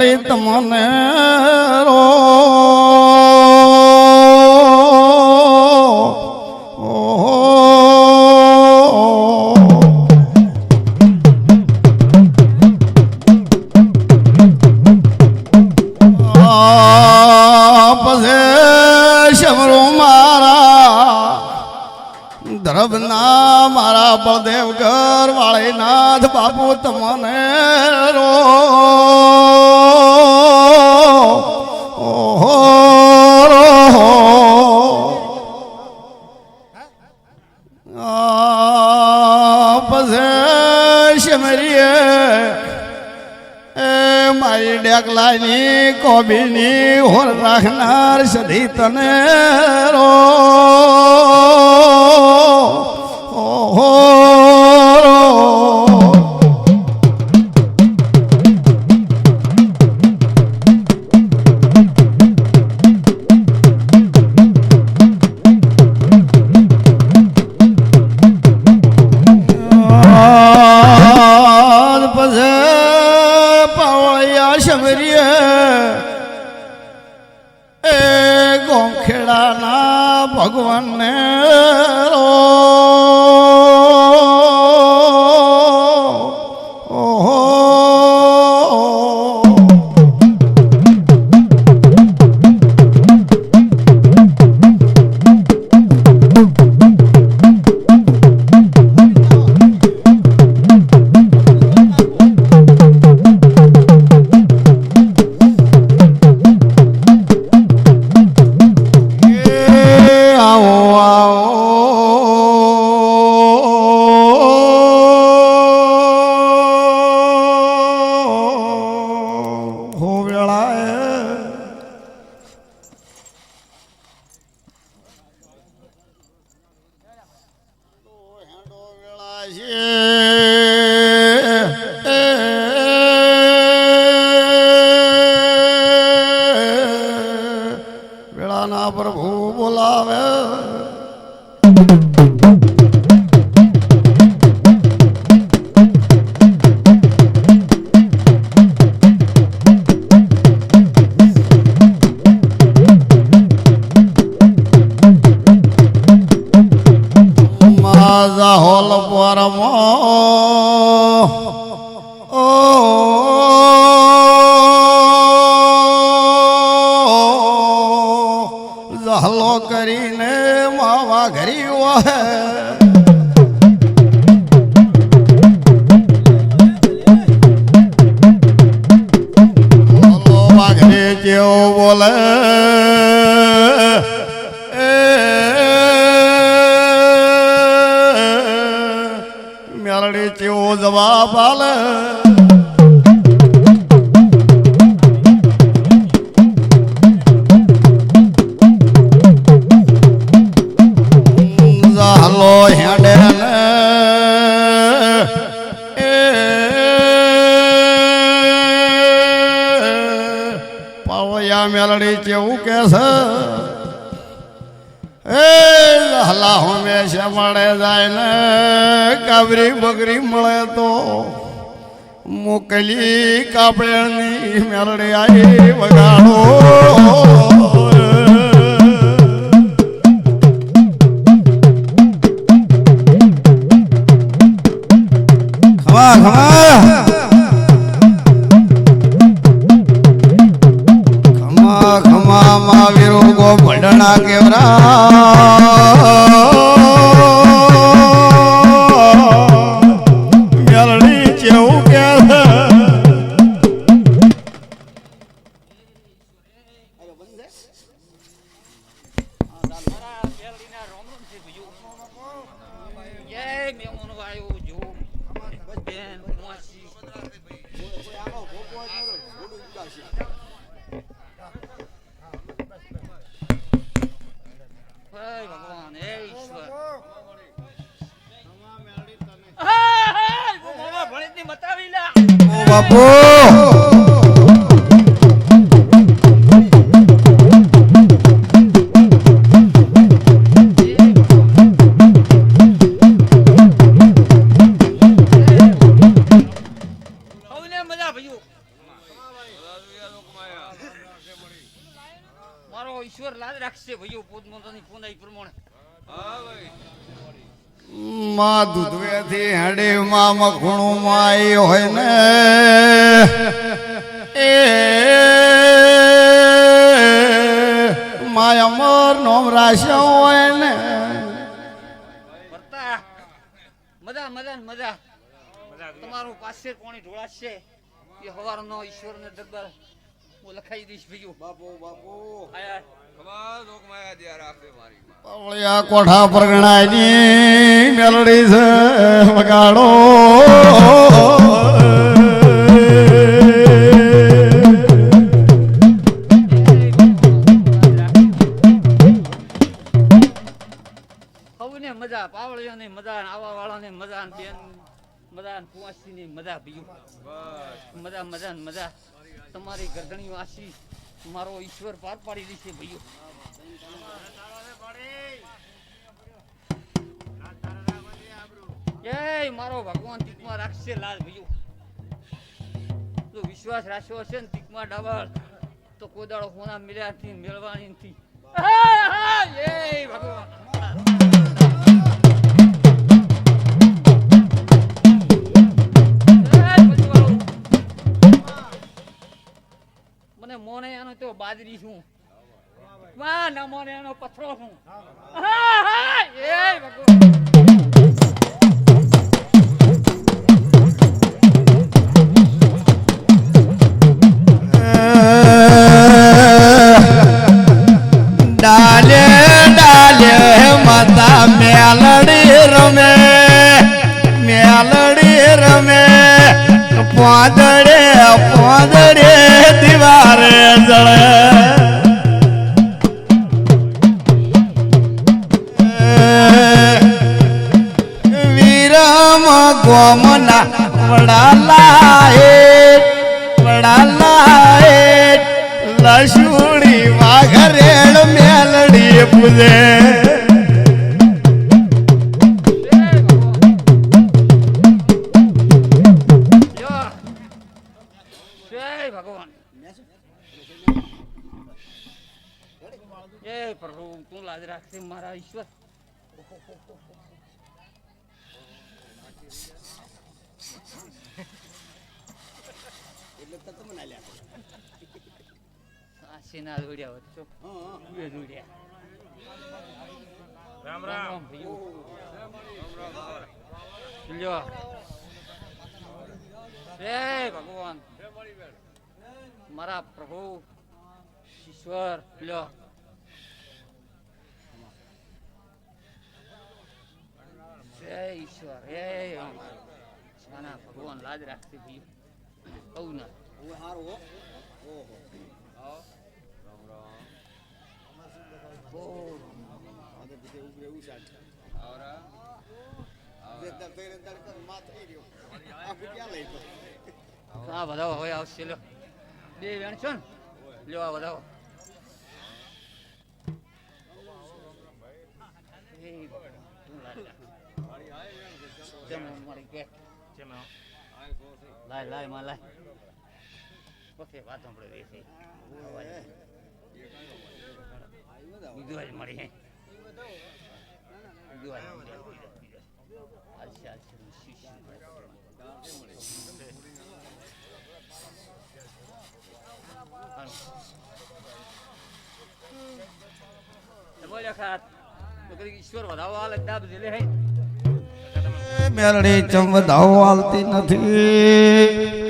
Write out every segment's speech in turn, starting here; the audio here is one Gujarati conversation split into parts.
મેલડી તમને રો ધરબના મારા બળદેવ ઘર વાળે નાથ બાપુ તમને રો મારી ડેકલાની કોબીની હોર રાખનાર સધી તને રો ગોમખેડાના ભગવાનને વેળાના પ્રભુ બોલાવે મારા હોલ પરમો હલો કરીને માવા ઘરી હોય હલો વાઘરે જેવો બોલે મેરડી જેવો જવાબ આલે હલો હેડે પાવયા મેલડી કેવું કે છે હલા હંમેશા મળે જાય ને કાબરી બકરી મળે તો મોકલી કાપડની મેલડી આવી વગાડો ખમા ખમા મહાવીરો ગો ભડના કેવરા મેલડી જેવું કે બાપુ એ પ્રમાણે માં દૂધવેથી હેડી માં મખણું માં ઈ હોય ને એ માં અમર નોમ રાશ્યો હોય ને વર્તા મજા મજા ને મજા તમારું પાસે કોણી ઢોળાશે એ હવારનો ઈશ્વરને દરબાર હું લખાઈ દઈશ ભઈઓ બાપુ બાપુ આયા ખબર લોકમાયા દિયા રાખે મારી માં. પવળિયા કોઠા પર ગણાયની મેલડી છે વગાડો હવને મજા પાવળીઓની મજા આવા વાળાની મજા બેન મજા કુંવાસીની મજા ભઈઓ મજા મજા ને મજા તમારી ગરદણી વાસી મારો ઈશ્વર પાર પાડી દેશે ભઈઓ જય મારો ભગવાન તીકમાં રાખશે લાલ ભઈઓ જો વિશ્વાસ રાખ્યો હશે ને તીકમાં ડબલ તો કોઈ દાડો હોના મળ્યા નથી મેળવાની નથી જય ભગવાન મને મોને આનો તો બાજરી છું માં ના મોને આનો પથરો છું એ ભગવાન ડાલે ડાલે માતા મેલડી રમે મેલડી રમે પોદડે પોદડે દિવારે જળે વીરમ ગોમના વડાલા લસુડી વાઘરેડ મેલડી પૂજે ભગવાન જય પ્રભુ તું લાજ રાખશે મારા ઈશ્વર એટલે તો તમને આલ્યા આશીના જોડ્યા હોત છો બે જોડ્યા રામ રામ ભઈઓ લ્યો જય ભગવાન મારા પ્રભુ ઈશ્વર લ્યો જય ઈશ્વર હે છાના ભગવાન લાજ રાખશે ભઈઓ કહું ના હું હારો હો ઓહો આદે બીજે ઉભરે ઉસાડ આવરા જે દર ફેરે દર કર માં થઈ રહ્યો આ ક્યાં લઈ તો આ બધા હવે આવશે લ્યો બે વેણ છો ને લ્યો આ બધા લાય લાય માં લાય ઓકે વાત સાંભળે છે બીજું આજ મળી હે બીજું આજ હાલશે હાલશે બોલ્યા ખાત તો કદી ઈશ્વર વધાવો હાલ દાબ જેલે હે મેલડી ચમ વધાવો હાલતી નથી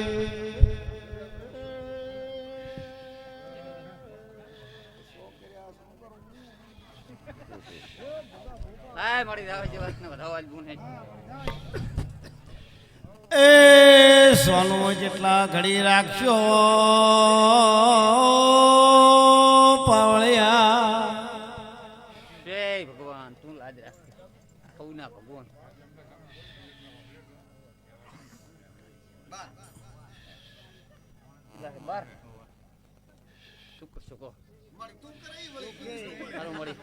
હાય મળી જાવે જે વાત ને વધાવો હાલ ગુણ હે એ સોનું જેટલા ઘડી રાખશો પાવળિયા જય ભગવાન તું લાજ રાખ કહું ના ભગવાન બાર શું કરશો કહો સારું મળી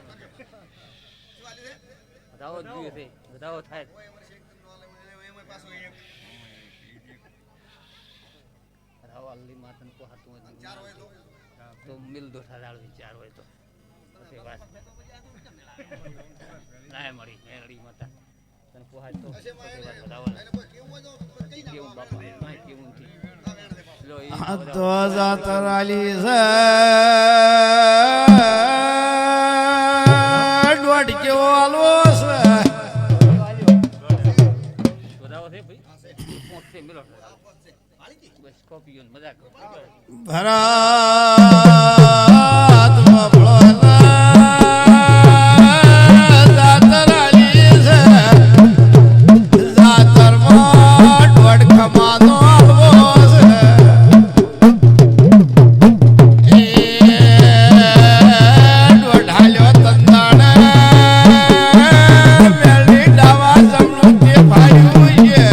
વધાવો જ જોઈએ છે વધાવો થાય રાવા અલ્લી માતન કો હાથું તો મિલ દો ઠાળ વિચાર હોય તો પછી વાત ના મળી મેળડી માતા તને પોહાય તો પછી વાત બતાવો કેવું બાપા ના કેવું થી લો ઈ તો જાતર આલી છે દોઢ કેવો આલો છે બતાવો છે ભાઈ પોતે મેલો બસ કોપીઓ મજાક ભરાત બબળો જાતર આલી છે જાતરમાં દોઢ ખમાનો આલવો છે દોઢાલ્યો તંદાણે મેળી ડાવા જમણું તે ભાયું છે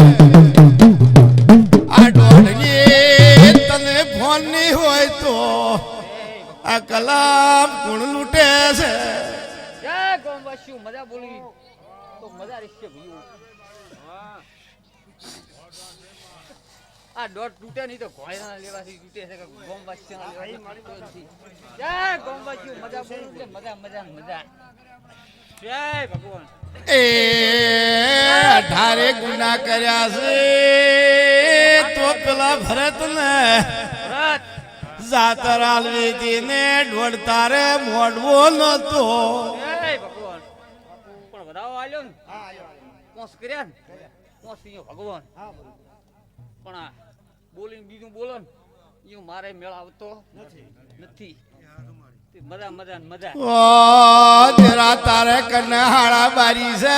આ દોઢની તને ફોનની હોય તો આ કલામ ગુણ લૂટે છે જય ગોમવાસીઓ મજા બોલી તો મજા રહેશે ભાઈઓ આ દોઢ તૂટે નહીં તો ઘોડા લેવાથી તૂટે છે કે ગોમવાસીઓ લેવાથી જય ગોમવાસીઓ મજા બોલી એટલે મજા મજા ને મજા જય ભગવાન એ 18 ગુના કર્યા છે તો પેલા ભરત ને ભરત જાતર આલવી હતી ને દોઢ તારે મોડવો નતો જય ભગવાન પણ વધાવો આલ્યો ને પોસ કર્યા ને પોસ ઈયો ભગવાન પણ આ બોલીને બીજું બોલો ને ઈયો મારે મેળ આવતો નથી તે મજા મજા ને મજા ઓ તેરા તારે કને હાડા બારી છે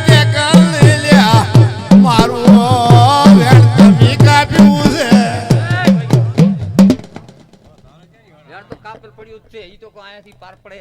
કે કલ લ્યા મારું વેણ તમે કાપ્યું છે યાર તો કાપલ પડ્યું જ છે ઈ તો કોઈ અહીંયાથી પાર પડે